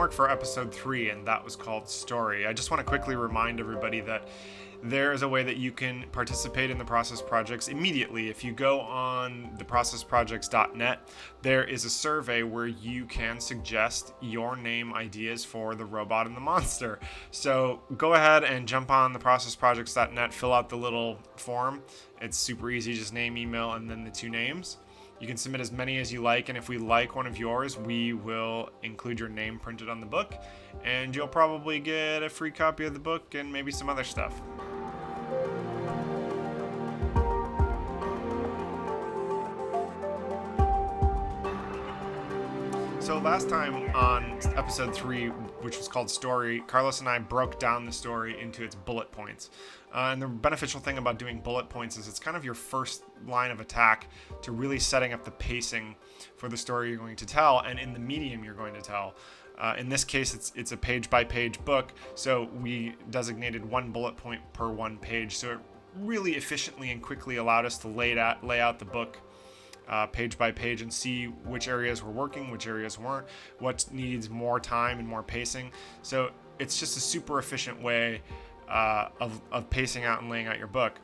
homework for episode 3, and that was called Story. I just want to quickly remind everybody that there is a way that you can participate in the process projects immediately. If you go on theprocessprojects.net, there is a survey where you can suggest your name ideas for the robot and the monster. So go ahead and jump on theprocessprojects.net, fill out the little form. It's super easy, just name, email, and then the 2 names. You can submit as many as you like, and if we like one of yours, we will include your name printed on the book, and you'll probably get a free copy of the book and maybe some other stuff. So last time on episode 3, which was called Story, Carlos and I broke down the story into its bullet points. And the beneficial thing about doing bullet points is it's kind of your first line of attack to really setting up the pacing for the story you're going to tell and in the medium you're going to tell. In this case, it's a page-by-page book, so we designated 1 bullet point per 1 page. So it really efficiently and quickly allowed us to lay out the book page by page and see which areas were working, which areas weren't, what needs more time and more pacing. So it's just a super efficient way of pacing out and laying out your book.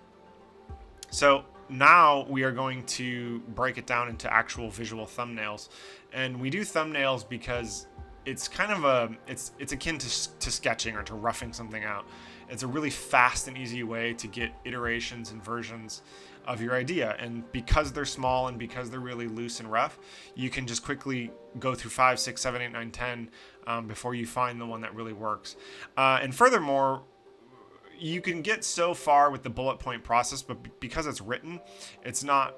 So now we are going to break it down into actual visual thumbnails, and we do thumbnails because it's kind of it's akin to sketching or to roughing something out. It's a really fast and easy way to get iterations and versions of your idea, and because they're small and because they're really loose and rough, you can just quickly go through 5, 6, 7, 8, 9, 10 before you find the one that really works. And furthermore, you can get so far with the bullet point process, but because it's written, it's not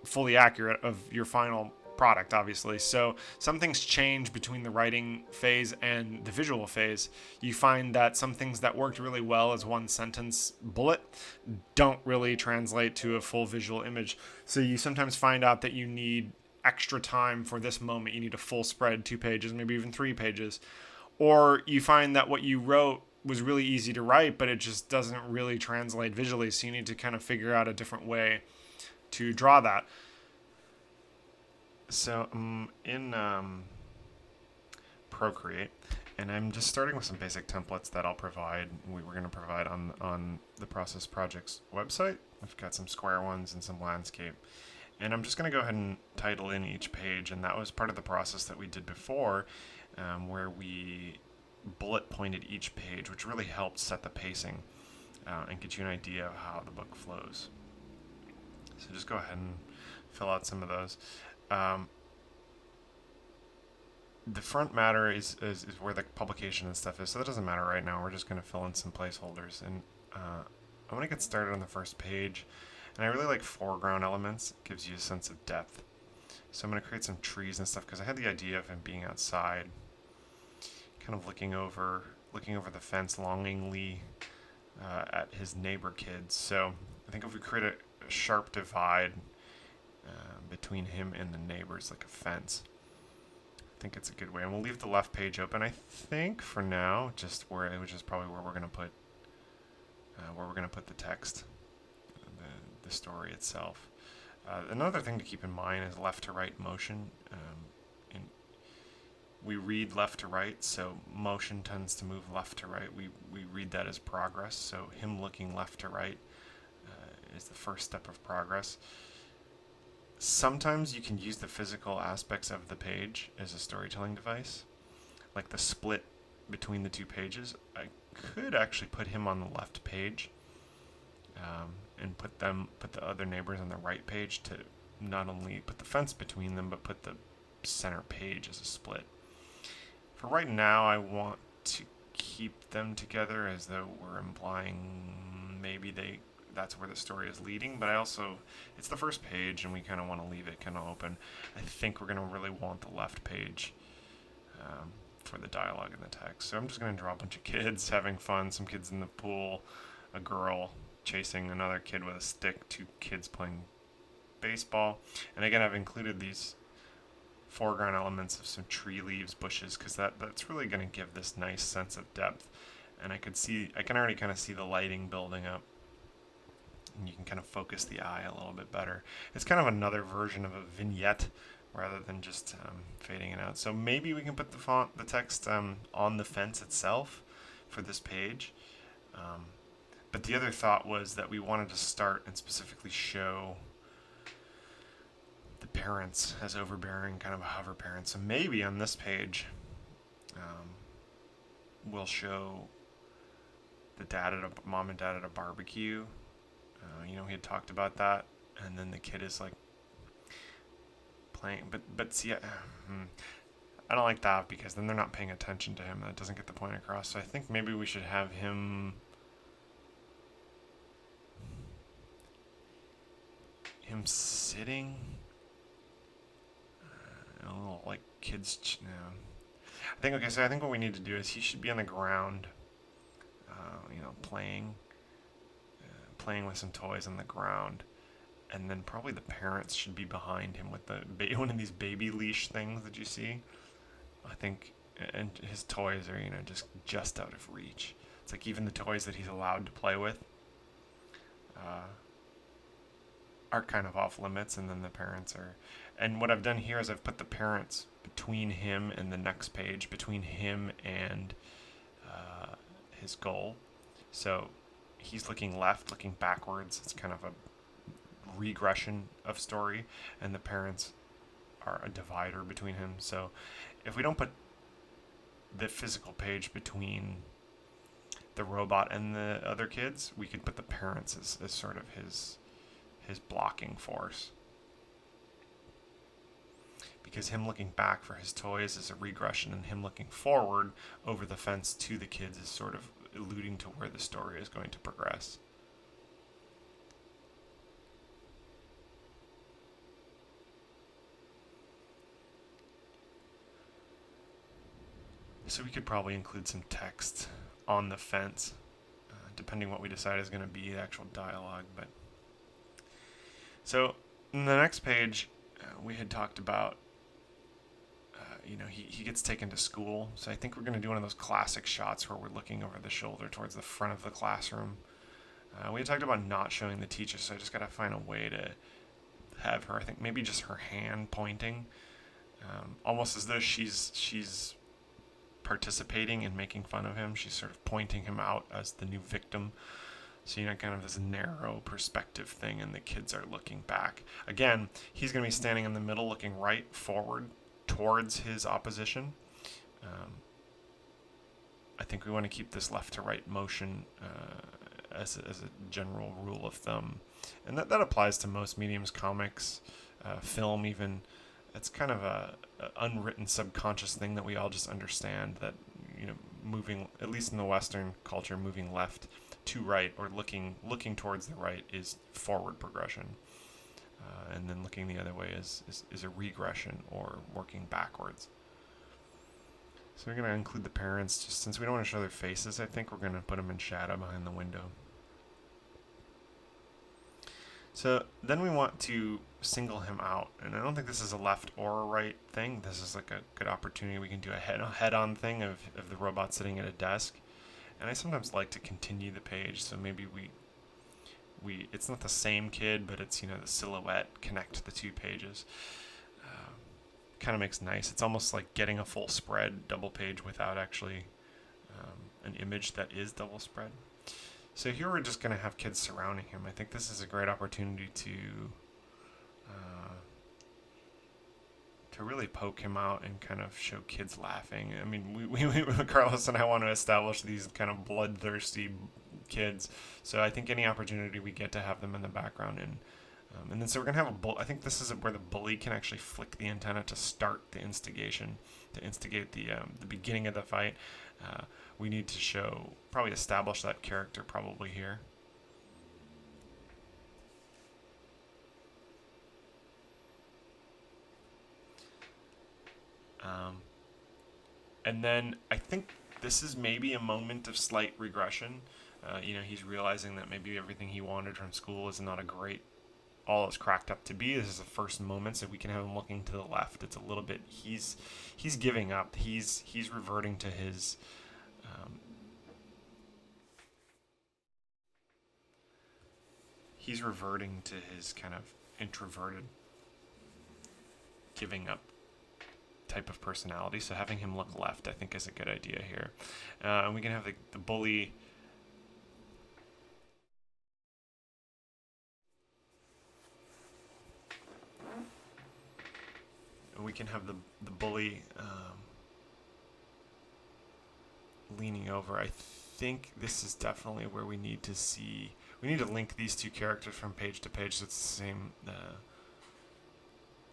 fully accurate of your final product, obviously. So some things change between the writing phase and the visual phase. You find that some things that worked really well as 1 sentence bullet don't really translate to a full visual image. So you sometimes find out that you need extra time for this moment. You need a full spread, 2 pages, maybe even 3 pages. Or you find that what you wrote was really easy to write, but it just doesn't really translate visually. So you need to kind of figure out a different way to draw that. So I'm in Procreate, and I'm just starting with some basic templates that we were going to provide on the Process Projects website. I've got some square ones and some landscape. And I'm just going to go ahead and title in each page, and that was part of the process that we did before, where we bullet pointed each page, which really helped set the pacing and get you an idea of how the book flows. So just go ahead and fill out some of those. The front matter is where the publication and stuff is, so that doesn't matter right now. We're just going to fill in some placeholders, and I'm going to get started on the first page. And I really like foreground elements. It gives you a sense of depth. So I'm going to create some trees and stuff because I had the idea of him being outside, kind of looking over the fence longingly at his neighbor kids. So I think if we create a sharp divide between him and the neighbors, like a fence, I think it's a good way. And we'll leave the left page open, I think, for now, which is probably where we're going to put the text, the story itself. Another thing to keep in mind is left to right motion. We read left to right, so motion tends to move left to right. We read that as progress, so him looking left to right is the first step of progress. Sometimes you can use the physical aspects of the page as a storytelling device, like the split between the 2 pages. I could actually put him on the left page and put the other neighbors on the right page to not only put the fence between them, but put the center page as a split. For right now, I want to keep them together as though we're implying maybe that's where the story is leading, but it's the first page and we kind of want to leave it kind of open. I think we're going to really want the left page for the dialogue and the text. So I'm just going to draw a bunch of kids having fun, some kids in the pool, a girl chasing another kid with a stick, 2 kids playing baseball. And again, I've included these foreground elements of some tree leaves, bushes, because that's really going to give this nice sense of depth. And I can already kind of see the lighting building up. And you can kind of focus the eye a little bit better. It's kind of another version of a vignette rather than just fading it out. So maybe we can put the text on the fence itself for this page. But the other thought was that we wanted to start and specifically show the parents as overbearing, kind of a hover parent. So maybe on this page, we'll show the mom and dad at a barbecue. He had talked about that, and then the kid is like playing. But see, I don't like that because then they're not paying attention to him. That doesn't get the point across. So I think maybe we should have him sitting. A little like kids. I think what we need to do is he should be on the ground, playing with some toys on the ground, and then probably the parents should be behind him with one of these baby leash things that you see. I think, and his toys are just out of reach. It's like even the toys that he's allowed to play with are kind of off limits, and then the parents are. And what I've done here is I've put the parents between him and the next page, between him and his goal. So he's looking left, looking backwards. It's kind of a regression of story, and the parents are a divider between him. So if we don't put the physical page between the robot and the other kids, we could put the parents as sort of his blocking force. Because him looking back for his toys is a regression, and him looking forward over the fence to the kids is sort of alluding to where the story is going to progress. So we could probably include some text on the fence, depending what we decide is going to be the actual dialogue. But so in the next page, we had talked about, he gets taken to school. So I think we're going to do one of those classic shots where we're looking over the shoulder towards the front of the classroom. We had talked about not showing the teacher, so I just got to find a way to have her, I think maybe just her hand pointing, almost as though she's participating in making fun of him. She's sort of pointing him out as the new victim. So, kind of this narrow perspective thing, and the kids are looking back. Again, he's going to be standing in the middle, looking right forward towards his opposition. I think we want to keep this left to right motion as a general rule of thumb. And that applies to most mediums, comics, film even. It's kind of a unwritten subconscious thing that we all just understand, that moving, at least in the Western culture, moving left to right or looking towards the right is forward progression, and then looking the other way is a regression or working backwards. So we're going to include the parents, just since we don't want to show their faces. I think we're going to put them in shadow behind the window. So then we want to single him out, and I don't think this is a left or a right thing. This is like a good opportunity. We can do a head-on thing of the robot sitting at a desk, and I sometimes like to continue the page. So maybe we it's not the same kid, but it's the silhouette connect the two pages. Kind of makes nice. It's almost like getting a full spread double page without actually an image that is double spread. So here we're just going to have kids surrounding him. I think this is a great opportunity to really poke him out and kind of show kids laughing. I mean, we Carlos and I want to establish these kind of bloodthirsty kids. So I think any opportunity we get to have them in the background, and then so we're going to have I think this is where the bully can actually flick the antenna to start the instigation, to instigate the beginning of the fight. We need to probably establish that character probably here. And then I think this is maybe a moment of slight regression. He's realizing that maybe everything he wanted from school is not all it's cracked up to be. This is the first moment, so we can have him looking to the left. It's a little bit, he's giving up. He's reverting to his kind of introverted giving up type of personality. So having him look left, I think, is a good idea here. And we can have the bully. We can have the bully leaning over. I think this is definitely where we need to see. We need to link these two characters from page to page, so it's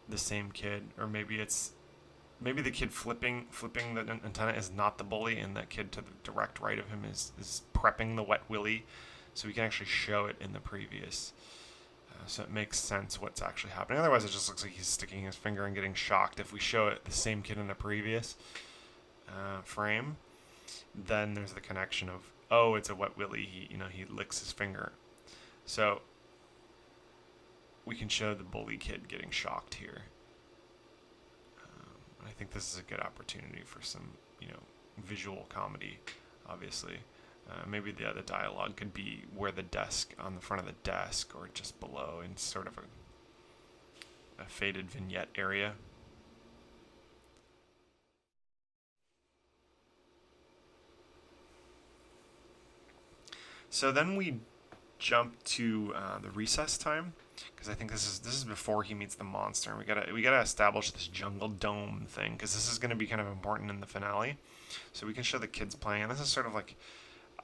the same kid, or maybe the kid flipping the antenna is not the bully, and that kid to the direct right of him is prepping the wet willy, so we can actually show it in the previous. So it makes sense what's actually happening. Otherwise, it just looks like he's sticking his finger and getting shocked. If we show it the same kid in the previous frame, then there's the connection of, oh, it's a wet willy. He licks his finger. So we can show the bully kid getting shocked here. I think this is a good opportunity for some, visual comedy, obviously. Maybe the other dialogue could be where the desk, on the front of the desk, or just below in sort of a faded vignette area. So then we jump to the recess time, because I think this is before he meets the monster, and we gotta establish this jungle dome thing, because this is going to be kind of important in the finale. So we can show the kids playing, and this is sort of like,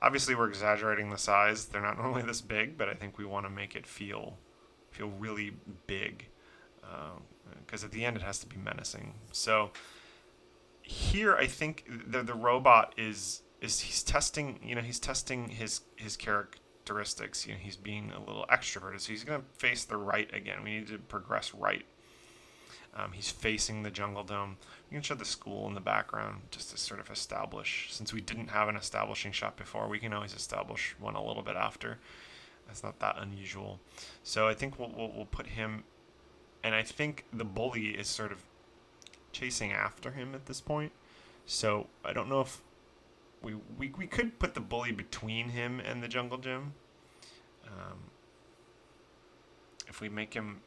obviously we're exaggerating the size. They're not normally this big, but I think we want to make it feel really big, because at the end it has to be menacing. So here I think the robot is he's testing his characteristics. He's being a little extroverted, so he's going to face the right again. We need to progress right. He's facing the jungle dome. We can show the school in the background just to sort of establish. Since we didn't have an establishing shot before, we can always establish one a little bit after. That's not that unusual. So I think we'll put him, and I think the bully is sort of chasing after him at this point. So I don't know if we could put the bully between him and the jungle gym. If we make him.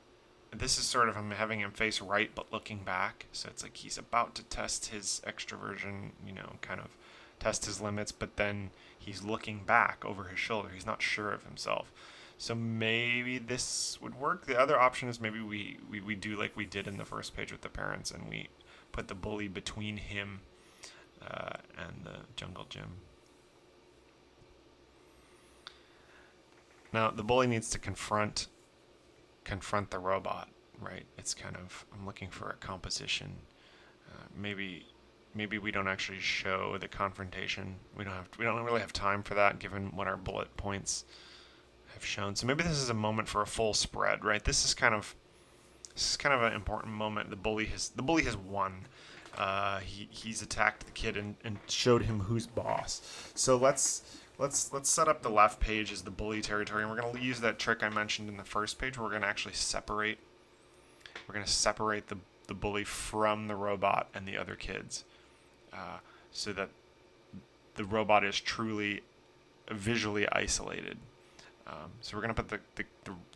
This is sort of him having him face right but looking back. So it's like he's about to test his extroversion, kind of test his limits, but then he's looking back over his shoulder. He's not sure of himself. So maybe this would work. The other option is maybe we do like we did in the first page with the parents, and we put the bully between him and the jungle gym. Now, the bully needs to confront the robot, right? It's kind of, I'm looking for a composition. Maybe we don't actually show the confrontation. We don't really have time for that, given what our bullet points have shown. So maybe this is a moment for a full spread, right? This is kind of an important moment. The bully has won. He's attacked the kid and showed him who's boss. So let's set up the left page as the bully territory, and we're going to use that trick I mentioned in the first page. We're going to actually separate. We're going to separate the bully from the robot and the other kids, so that the robot is truly visually isolated. So we're going to put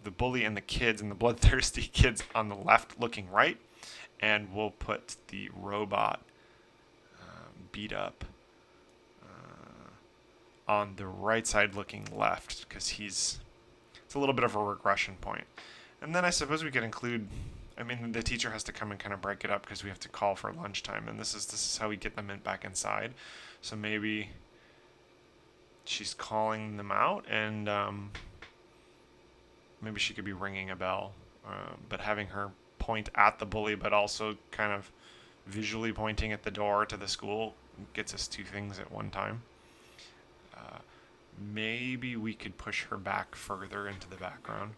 the bully and the kids and the bloodthirsty kids on the left, looking right, and we'll put the robot beat up on the right side looking left, because it's a little bit of a regression point. And then I suppose we could include, the teacher has to come and kind of break it up, because we have to call for lunchtime, and this is how we get them back inside. So maybe she's calling them out, and maybe she could be ringing a bell, but having her point at the bully, but also kind of visually pointing at the door to the school gets us two things at one time. Maybe we could push her back further into the background.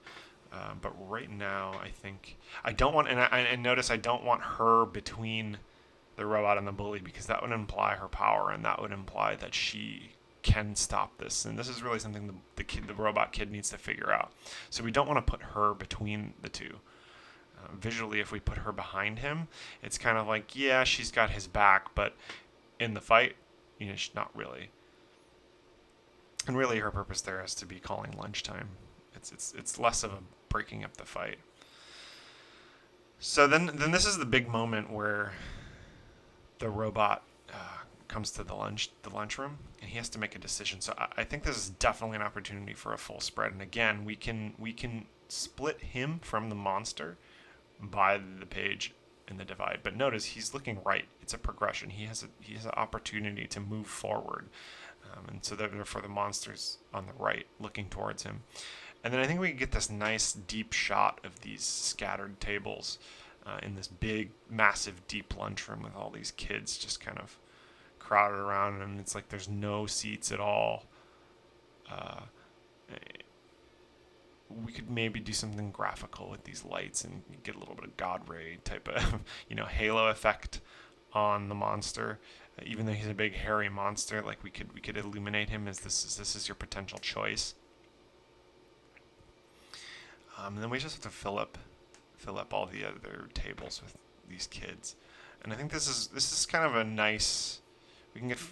But right now, I think I don't want, and notice I don't want her between the robot and the bully, because that would imply her power, and that would imply that she can stop this. And this is really something the robot kid needs to figure out. So we don't want to put her between the two. Visually, if we put her behind him, it's kind of like, yeah, she's got his back, but in the fight, she's not really. And really, her purpose there is to be calling lunchtime. It's less of a breaking up the fight. So then this is the big moment where the robot comes to the lunchroom, and he has to make a decision. So I think this is definitely an opportunity for a full spread. And again, we can split him from the monster by the page in the divide. But notice he's looking right. It's a progression. He has an opportunity to move forward, and so therefore the monster's on the right, looking towards him. And then I think we can get this nice deep shot of these scattered tables in this big, massive, deep lunchroom with all these kids just kind of crowded around, and it's like there's no seats at all. We could maybe do something graphical with these lights and get a little bit of God Ray type of, halo effect on the monster. Even though he's a big hairy monster, like we could illuminate him as this is your potential choice. And then we just have to fill up all the other tables with these kids. And I think this is kind of a nice.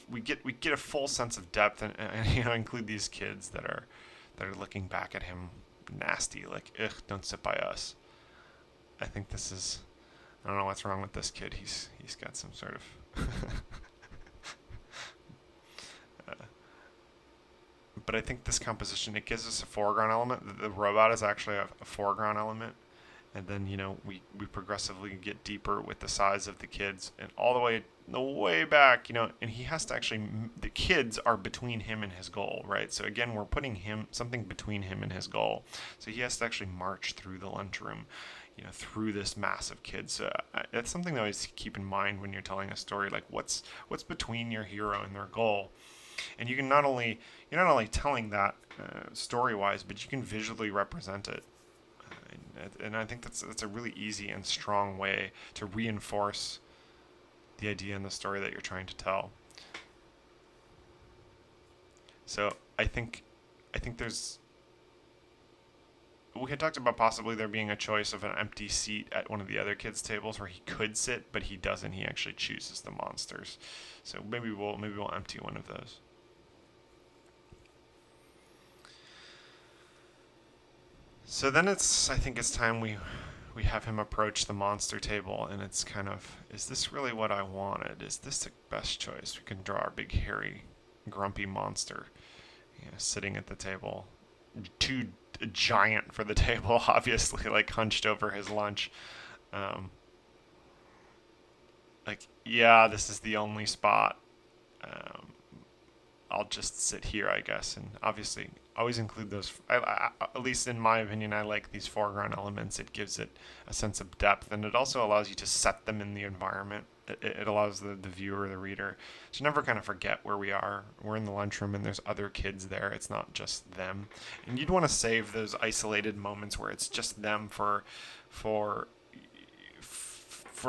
We get a full sense of depth and include these kids that are looking back at him nasty, like, ugh, don't sit by us. I think this is. I don't know what's wrong with this kid. He's got some sort of. But I think this composition, it gives us a foreground element. The robot is actually a foreground element. And then, we progressively get deeper with the size of the kids and all the way back, and he has to actually, the kids are between him and his goal, right? So again, we're putting something between him and his goal. So he has to actually march through the lunchroom, through this mass of kids. So that's something to always keep in mind when you're telling a story, like what's between your hero and their goal. And you're not only telling that story-wise, but you can visually represent it. And I think that's a really easy and strong way to reinforce the idea in the story that you're trying to tell. So I think there's. We had talked about possibly there being a choice of an empty seat at one of the other kids' tables where he could sit, but he doesn't. He actually chooses the monsters. So maybe we'll empty one of those. So then I think it's time we have him approach the monster table, and it's kind of, is this really what I wanted? Is this the best choice? We can draw our big, hairy, grumpy monster, sitting at the table. Too giant for the table, obviously, like hunched over his lunch. This is the only spot. I'll just sit here, I guess, and obviously always include those. At least in my opinion, I like these foreground elements. It gives it a sense of depth, and it also allows you to set them in the environment. It allows the viewer, the reader, to never kind of forget where we are. We're in the lunchroom, and there's other kids there. It's not just them, and you'd want to save those isolated moments where it's just them for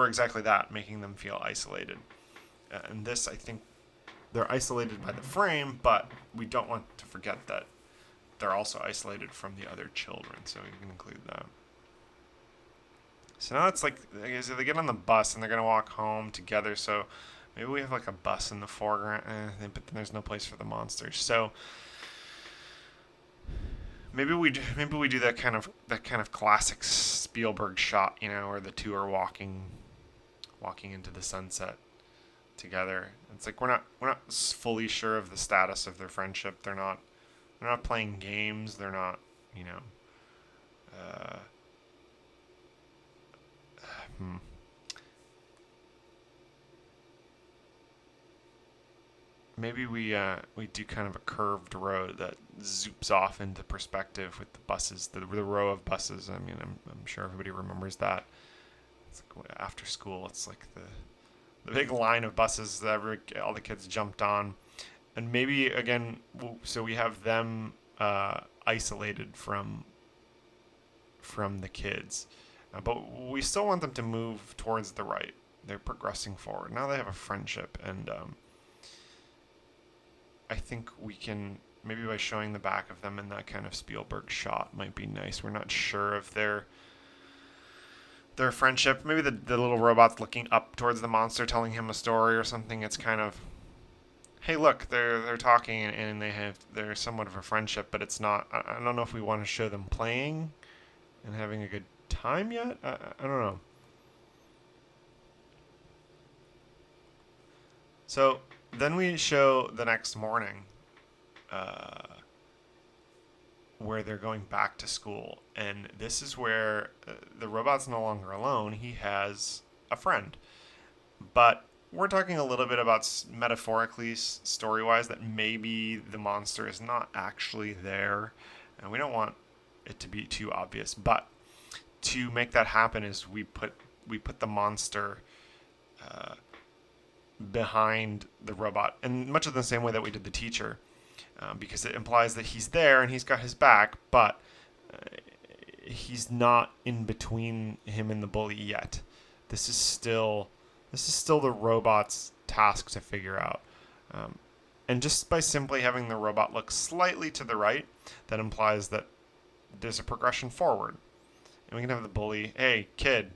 exactly that, making them feel isolated. And this, I think, they're isolated by the frame, but we don't want to forget that they're also isolated from the other children, so we can include that. So now it's like, they get on the bus and they're going to walk home together, so maybe we have like a bus in the foreground, but then there's no place for the monsters. So maybe we do that kind of classic Spielberg shot, where the two are walking into the sunset together. It's like we're not fully sure of the status of their friendship. They're not playing games. They're not, Maybe we do kind of a curved road that zoops off into perspective with the buses, the row of buses. I mean, I'm sure everybody remembers that. It's like after school, it's like the big line of buses that all the kids jumped on. And maybe, again, so we have them isolated from the kids. But we still want them to move towards the right. They're progressing forward. Now they have a friendship. And I think we can, maybe by showing the back of them in that kind of Spielberg shot might be nice. We're not sure if their friendship, maybe the little robot's looking up towards the monster telling him a story or something. It's kind of, hey, look, they're talking and they're somewhat of a friendship, but it's not. I don't know if we want to show them playing and having a good time yet. I don't know. So then we show the next morning, where they're going back to school, and this is where the robot's no longer alone. He has a friend, but we're talking a little bit about metaphorically, story-wise, that maybe the monster is not actually there, and we don't want it to be too obvious. But to make that happen, is we put the monster behind the robot, in much of the same way that we did the teacher, because it implies that he's there and he's got his back, but he's not in between him and the bully yet. This is still the robot's task to figure out. And just by simply having the robot look slightly to the right, that implies that there's a progression forward. And we can have the bully, hey, kid,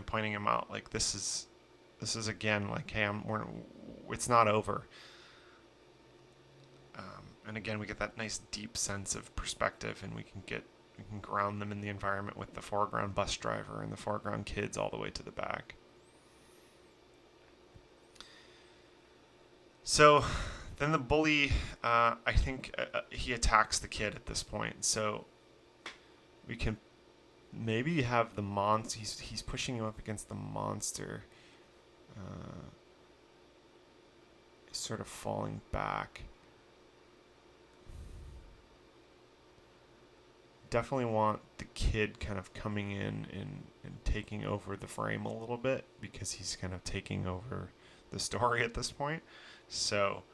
pointing him out, like, this is again, like, hey, it's not over. And again, we get that nice deep sense of perspective, and we can ground them in the environment with the foreground bus driver and the foreground kids all the way to the back. So then the bully, I think he attacks the kid at this point. So we can maybe have the monster, he's pushing him up against the monster. He's sort of falling back. Definitely want the kid kind of coming in and taking over the frame a little bit, because he's kind of taking over the story at this point. So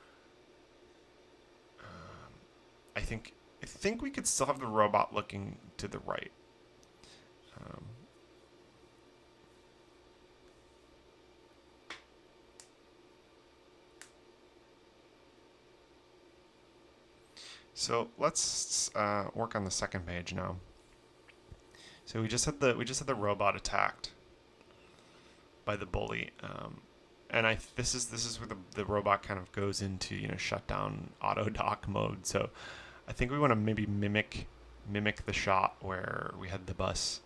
I think we could still have the robot looking to the right. So let's work on the second page now. So we just had the robot attacked by the bully, and this is where the robot kind of goes into shutdown auto dock mode. So I think we want to maybe mimic the shot where we had the bus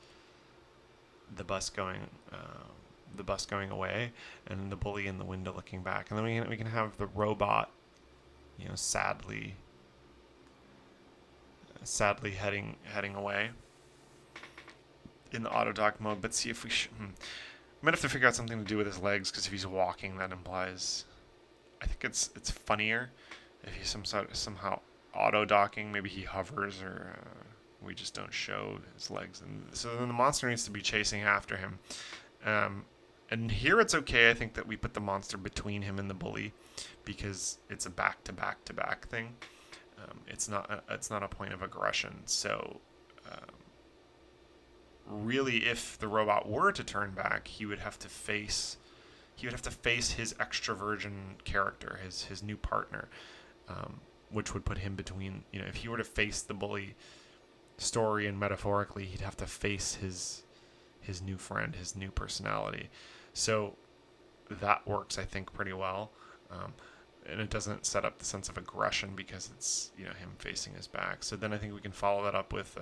going away, and the bully in the window looking back, and then we can have the robot, sadly heading away in the auto dock mode. But see if we might have to figure out something to do with his legs, because if he's walking, that implies, I think it's funnier if he's somehow auto docking. Maybe he hovers, or we just don't show his legs, and so then the monster needs to be chasing after him. And here it's okay, I think, that we put the monster between him and the bully, because it's a back to back thing. It's not a point of aggression. So really, if the robot were to turn back, he would have to face his extra virgin character, his new partner, which would put him between. If he were to face the bully story, and metaphorically, he'd have to face his new friend, his new personality. So that works, I think, pretty well. And it doesn't set up the sense of aggression, because it's him facing his back. So then I think we can follow that up with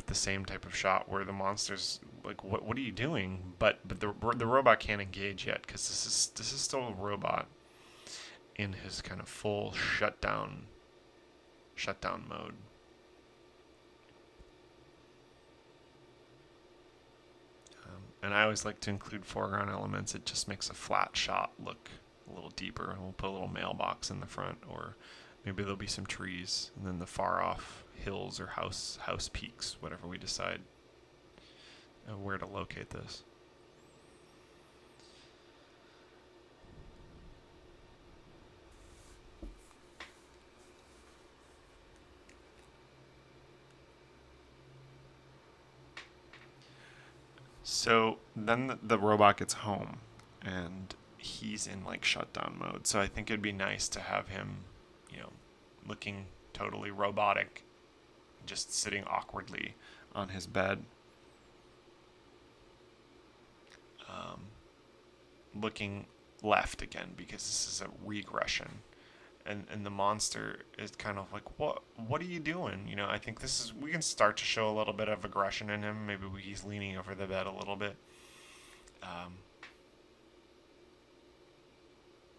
the same type of shot where the monster's like, what are you doing? But the robot can't engage yet, because this is still a robot in his kind of full shutdown mode. And I always like to include foreground elements. It just makes a flat shot look a little deeper, and we'll put a little mailbox in the front, or maybe there'll be some trees, and then the far off hills or house peaks, whatever we decide where to locate this. So then the robot gets home, and he's in like shutdown mode. So I think it'd be nice to have him, looking totally robotic, just sitting awkwardly on his bed, looking left again, because this is a regression. And the monster is kind of like, what are you doing? I think we can start to show a little bit of aggression in him. Maybe he's leaning over the bed a little bit.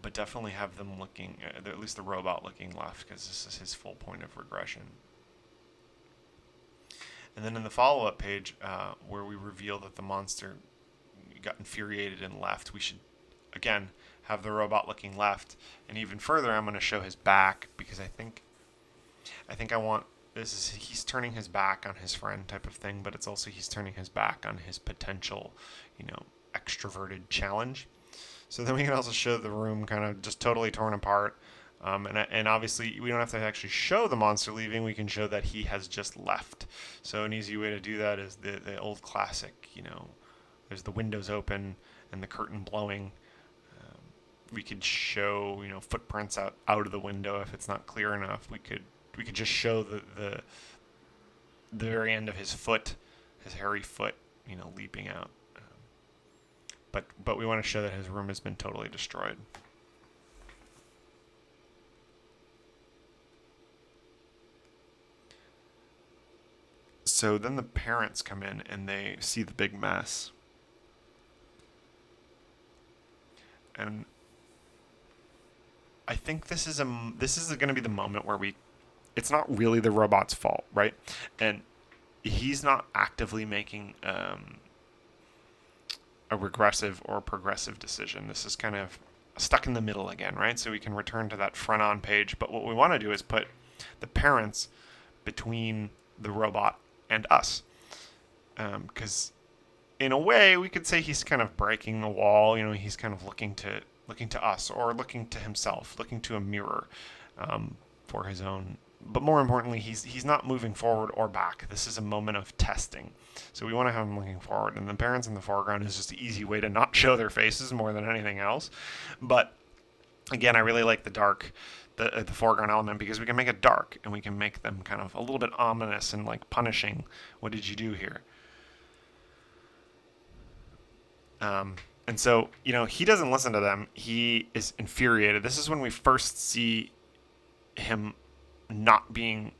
but definitely have them looking, at least the robot looking left, because this is his full point of regression. And then in the follow-up page, where we reveal that the monster got infuriated and left, we should, again, have the robot looking left. And even further, I'm going to show his back, because I think I want, he's turning his back on his friend type of thing, but it's also he's turning his back on his potential, extroverted challenge. So then we can also show the room kind of just totally torn apart. And obviously, we don't have to actually show the monster leaving. We can show that he has just left. So an easy way to do that is the old classic, there's the windows open and the curtain blowing. We could show, footprints out of the window if it's not clear enough. We could just show the very end of his foot, his hairy foot, leaping out. But we want to show that his room has been totally destroyed. So then the parents come in and they see the big mess. And I think this is going to be the moment where it's not really the robot's fault, right? And he's not actively making a regressive or progressive decision. This is kind of stuck in the middle again, right? So we can return to that front on page. But what we want to do is put the parents between the robot and us. Because in a way, we could say he's kind of breaking the wall. He's kind of looking to us, or looking to himself, looking to a mirror for his own. But more importantly, he's not moving forward or back. This is a moment of testing. So we want to have him looking forward. And the parents in the foreground is just an easy way to not show their faces more than anything else. But again, I really like the foreground element, because we can make it dark and we can make them kind of a little bit ominous and like punishing. What did you do here? And so, he doesn't listen to them. He is infuriated. This is when we first see him not being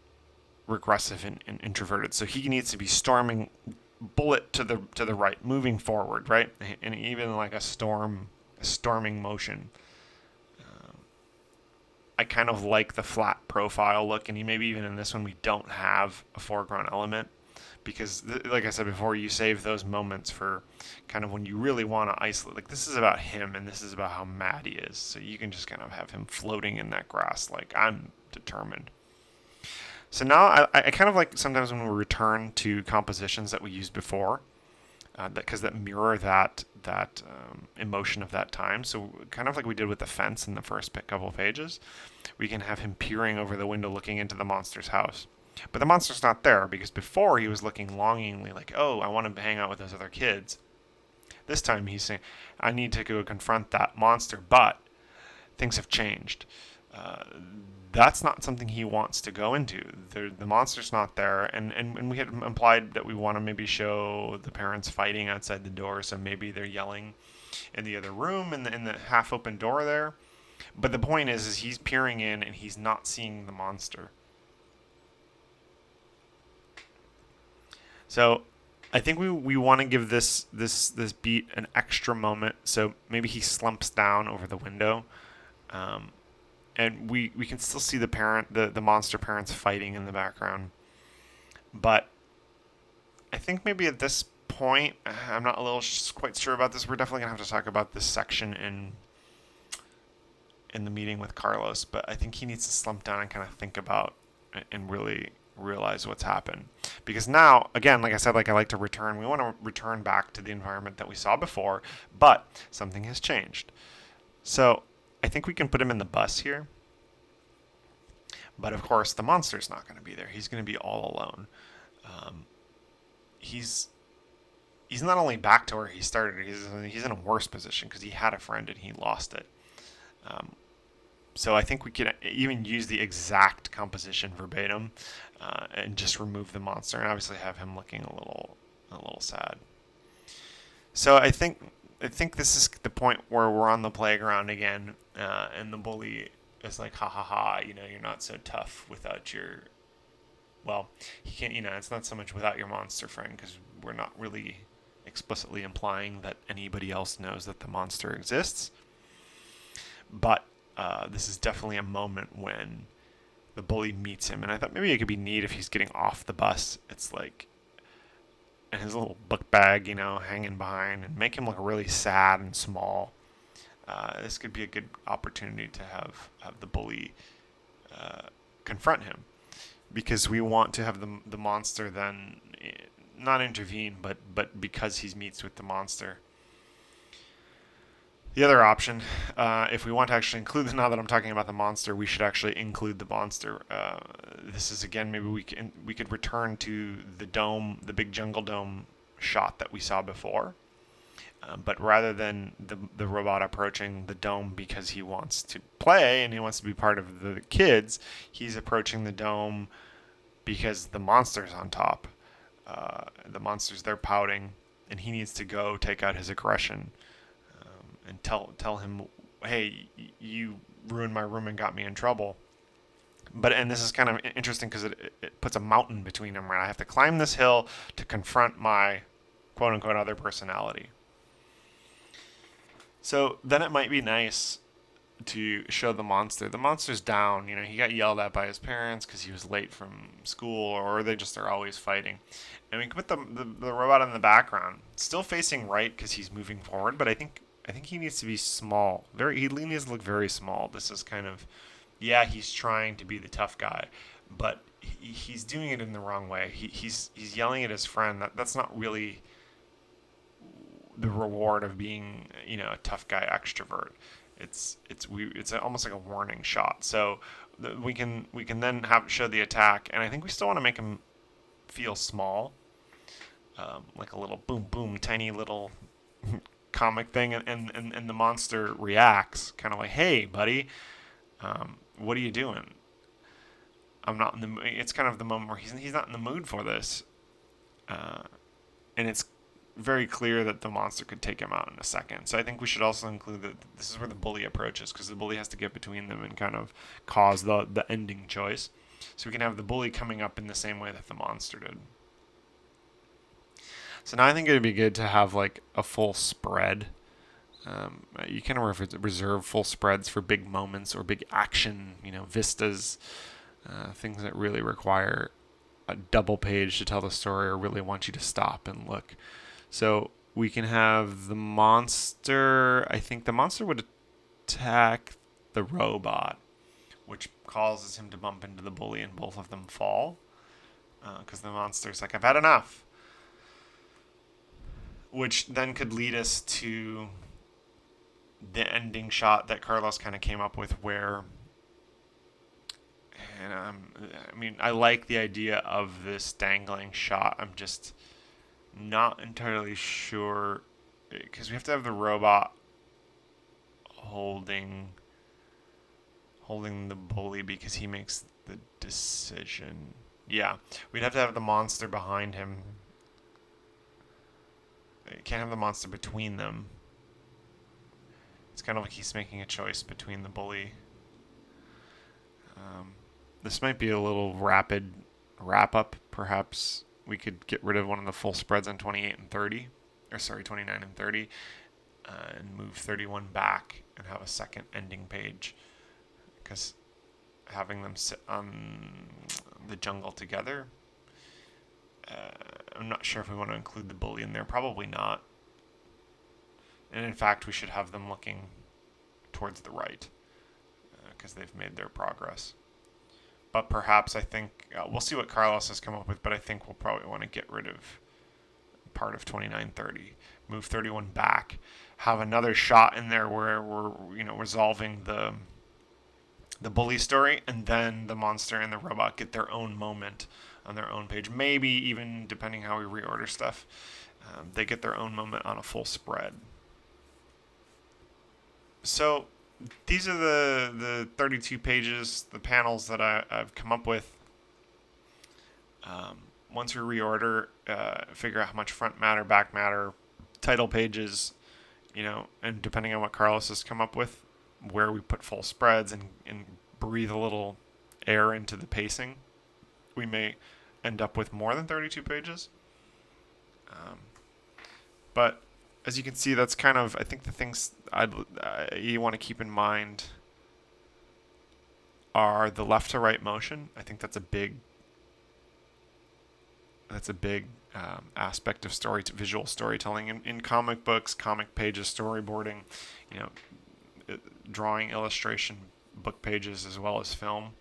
regressive and introverted. So he needs to be storming, bullet to the right, moving forward, right? And even like a storming motion. I kind of like the flat profile look, and maybe even in this one we don't have a foreground element, because like I said before, you save those moments for kind of when you really want to isolate. Like, this is about him and this is about how mad he is. So you can just kind of have him floating in that grass like, I'm determined. So now I kind of like sometimes when we return to compositions that we used before, because that mirror that emotion of that time. So kind of like we did with the fence in the first couple of pages, we can have him peering over the window looking into the monster's house. But the monster's not there, because before he was looking longingly like, oh, I want to hang out with those other kids. This time he's saying, I need to go confront that monster, but things have changed. That's not something he wants to go into. The monster's not there, and we had implied that we want to maybe show the parents fighting outside the door, so maybe they're yelling in the other room in the half-open door there. But the point is he's peering in and he's not seeing the monster. So I think we want to give this beat an extra moment. So maybe he slumps down over the window. And we can still see the monster parents fighting in the background. But I think maybe at this point, I'm not quite sure about this. We're definitely going to have to talk about this section in the meeting with Carlos. But I think he needs to slump down and kind of think about and really realize what's happened. Because now, again, like I said, like I like to return. We want to return back to the environment that we saw before. But something has changed. So I think we can put him in the bus here. But of course, the monster's not going to be there. He's going to be all alone. He's not only back to where he started, he's in a worse position because he had a friend and he lost it. So I think we could even use the exact composition verbatim and just remove the monster and obviously have him looking a little sad. So I think this is the point where we're on the playground again, and the bully is like, ha ha ha, you're not so tough without your, well, he can't, it's not so much without your monster friend, because we're not really explicitly implying that anybody else knows that the monster exists. but this is definitely a moment when the bully meets him, and I thought maybe it could be neat if he's getting off the bus. It's like in his little book bag, hanging behind, and make him look really sad and small. This could be a good opportunity to have the bully confront him, because we want to have the monster then not intervene, but because he meets with the monster. The other option, if we want to actually include, now that I'm talking about the monster, we should actually include the monster. This is, again, maybe we could return to the dome, the big jungle dome shot that we saw before. But rather than the robot approaching the dome because he wants to play and he wants to be part of the kids, he's approaching the dome because the monster's on top. The monster's there pouting, and he needs to go take out his aggression. And tell him, hey, you ruined my room and got me in trouble. And this is kind of interesting because it puts a mountain between them, right? I have to climb this hill to confront my quote-unquote other personality. So then it might be nice to show the monster. The monster's down. He got yelled at by his parents because he was late from school, or they just are always fighting. And we can put the robot in the background, still facing right because he's moving forward, but I think he needs to be small. He needs to look very small. This is kind of, he's trying to be the tough guy, but he's doing it in the wrong way. He's yelling at his friend. That's not really the reward of being, a tough guy extrovert. It's almost like a warning shot. So we can then show the attack, and I think we still want to make him feel small, like a little boom boom, tiny little comic thing, and the monster reacts kind of like, hey buddy, what are you doing? I'm not in the mood. It's kind of the moment where he's not in the mood for this, and it's very clear that the monster could take him out in a second. So I think we should also include that this is where the bully approaches, because the bully has to get between them and kind of cause the ending choice. So we can have the bully coming up in the same way that the monster did. So now I think it would be good to have like a full spread. You kind of reserve full spreads for big moments or big action, vistas, things that really require a double page to tell the story or really want you to stop and look. So we can have the monster. I think the monster would attack the robot, which causes him to bump into the bully and both of them fall. Because the monster's like, I've had enough. Which then could lead us to the ending shot that Carlos kind of came up with, where, and I like the idea of this dangling shot. I'm just not entirely sure, because we have to have the robot holding the bully because he makes the decision. Yeah, we'd have to have the monster behind him. You can't have the monster between them. It's kind of like he's making a choice between the bully. This might be a little rapid wrap-up. Perhaps we could get rid of one of the full spreads on 29 and 30, and move 31 back and have a second ending page. Because having them sit on the jungle together, I'm not sure if we want to include the bully in there. Probably not. And in fact, we should have them looking towards the right, because they've made their progress. But perhaps, I think, we'll see what Carlos has come up with, but I think we'll probably want to get rid of part of 2930, move 31 back, have another shot in there where we're, resolving the bully story, and then the monster and the robot get their own moment on their own page. Maybe even, depending how we reorder stuff, they get their own moment on a full spread. So these are the 32 pages, the panels that I've come up with. Once we reorder, figure out how much front matter, back matter, title pages, and depending on what Carlos has come up with, where we put full spreads and breathe a little air into the pacing, we may end up with more than 32 pages. But as you can see, that's kind of, I think the things you want to keep in mind are the left to right motion. I think that's a big aspect of visual storytelling in comic books, comic pages, storyboarding, drawing, illustration, book pages, as well as film.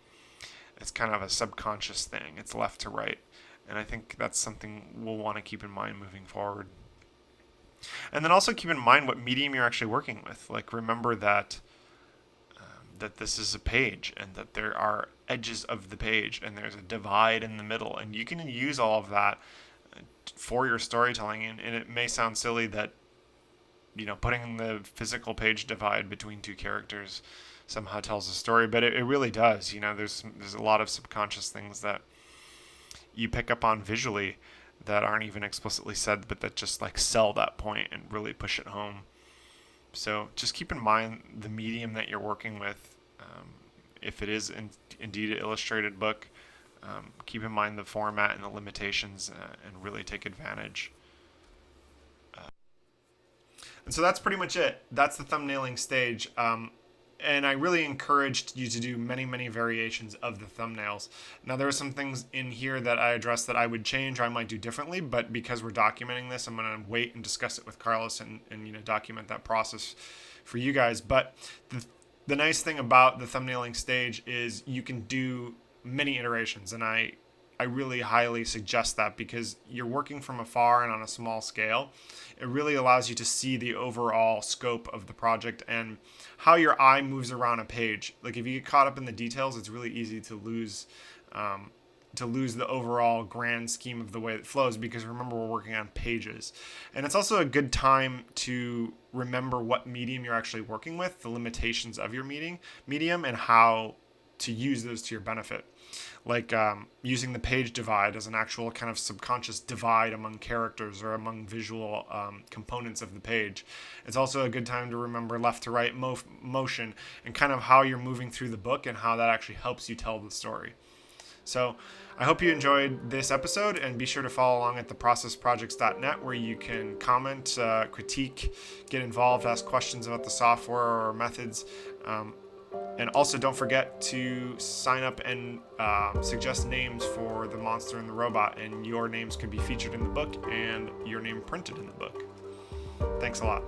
It's kind of a subconscious thing. It's left to right. And I think that's something we'll want to keep in mind moving forward. And then also keep in mind what medium you're actually working with. Like, remember that this is a page, and that there are edges of the page, and there's a divide in the middle, and you can use all of that for your storytelling. And it may sound silly that putting the physical page divide between two characters somehow tells a story, but it really does. There's a lot of subconscious things that you pick up on visually that aren't even explicitly said, but that just like sell that point and really push it home. So just keep in mind the medium that you're working with. If it is indeed an illustrated book, keep in mind the format and the limitations, and really take advantage. And so that's pretty much it. That's the thumbnailing stage. And I really encouraged you to do many, many variations of the thumbnails. Now, there are some things in here that I addressed that I would change or I might do differently, but because we're documenting this, I'm going to wait and discuss it with Carlos and document that process for you guys. But the nice thing about the thumbnailing stage is you can do many iterations, and I really highly suggest that, because you're working from afar and on a small scale. It really allows you to see the overall scope of the project and how your eye moves around a page. Like, if you get caught up in the details, it's really easy to lose the overall grand scheme of the way it flows, because remember, we're working on pages. And it's also a good time to remember what medium you're actually working with, the limitations of your medium, and how to use those to your benefit. Like using the page divide as an actual kind of subconscious divide among characters or among visual components of the page. It's also a good time to remember left to right motion and kind of how you're moving through the book and how that actually helps you tell the story. So I hope you enjoyed this episode, and be sure to follow along at theprocessprojects.net, where you can comment, critique, get involved, ask questions about the software or methods. And also, don't forget to sign up and suggest names for the monster and the robot, and your names could be featured in the book and your name printed in the book. Thanks a lot.